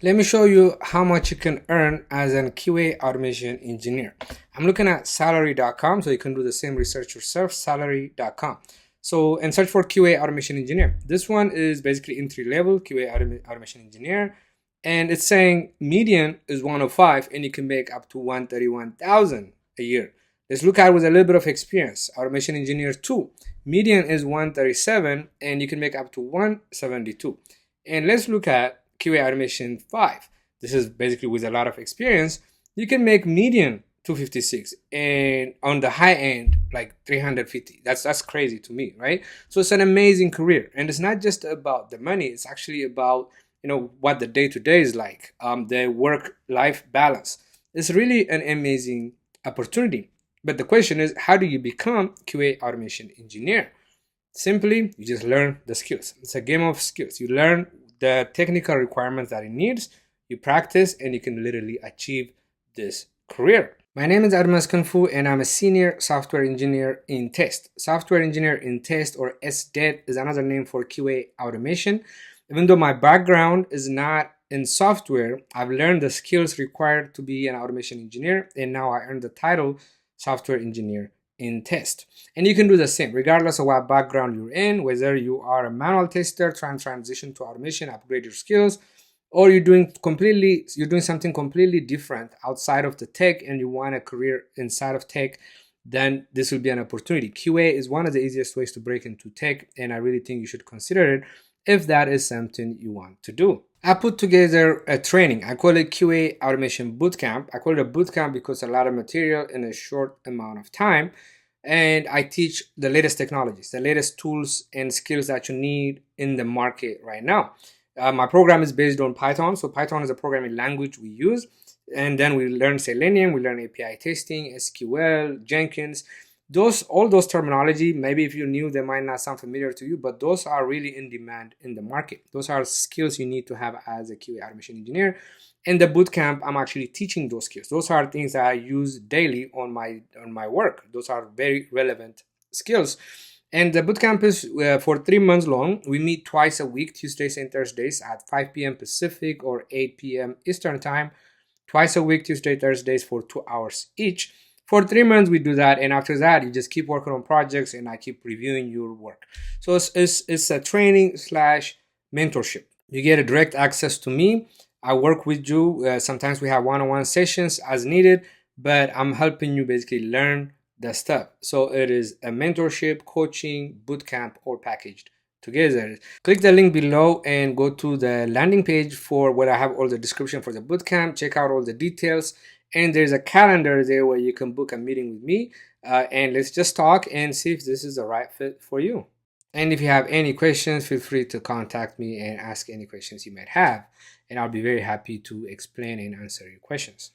Let me show you how much you can earn as an QA automation engineer. I'm looking at salary.com, so you can do the same research yourself, salary.com. So, and search for QA automation engineer. This one is basically entry level QA automation engineer. And it's saying median is 105 and you can make up to 131,000 a year. Let's look at with a little bit of experience. Automation engineer 2. Median is 137 and you can make up to 172. And let's look at QA automation 5. This is basically with a lot of experience. You can make median 256 and on the high end like 350. That's crazy to me, right? So it's an amazing career, and it's not just about the money. It's actually about what the day-to-day is like, the work-life balance. It's really an amazing opportunity. But the question is, how do you become QA automation engineer? Simply, you just learn the skills. It's a game of skills. You learn the technical requirements that it needs, you practice, and you can literally achieve this career. My name is Armas Kung Fu, and I'm a senior software engineer in test. Software engineer in test, or SDET, is another name for QA automation. Even though my background is not in software, I've learned the skills required to be an automation engineer, and now I earned the title software engineer in test. And you can do the same regardless of what background you're in, whether you are a manual tester trying to transition to automation, upgrade your skills, or you're doing something completely different outside of the tech and you want a career inside of tech. Then this will be an opportunity. QA is one of the easiest ways to break into tech, and I really think you should consider it if that is something you want to do. I put together a training. I call it QA Automation Bootcamp. I call it a bootcamp because a lot of material in a short amount of time. And I teach the latest technologies, the latest tools and skills that you need in the market right now. My program is based on Python. So Python is a programming language we use. And then we learn Selenium, we learn API testing, SQL, Jenkins. All those terminology, maybe if you're new, they might not sound familiar to you, but those are really in demand in the market. Those are skills you need to have as a QA automation engineer. In the bootcamp, I'm actually teaching those skills. Those are things that I use daily on my work. Those are very relevant skills. And the bootcamp is for 3 months long. We meet twice a week, Tuesdays and Thursdays at 5 p.m. Pacific or 8 p.m. Eastern time. Twice a week, Tuesday, Thursdays for 2 hours each. For 3 months, we do that. And after that, you just keep working on projects and I keep reviewing your work. So it's a training / mentorship. You get a direct access to me. I work with you. Sometimes we have one-on-one sessions as needed, but I'm helping you basically learn the stuff. So it is a mentorship, coaching, bootcamp, all packaged together. Click the link below and go to the landing page for where I have all the description for the bootcamp. Check out all the details. And there's a calendar there where you can book a meeting with me. And let's just talk and see if this is the right fit for you. And if you have any questions, feel free to contact me and ask any questions you might have. And I'll be very happy to explain and answer your questions.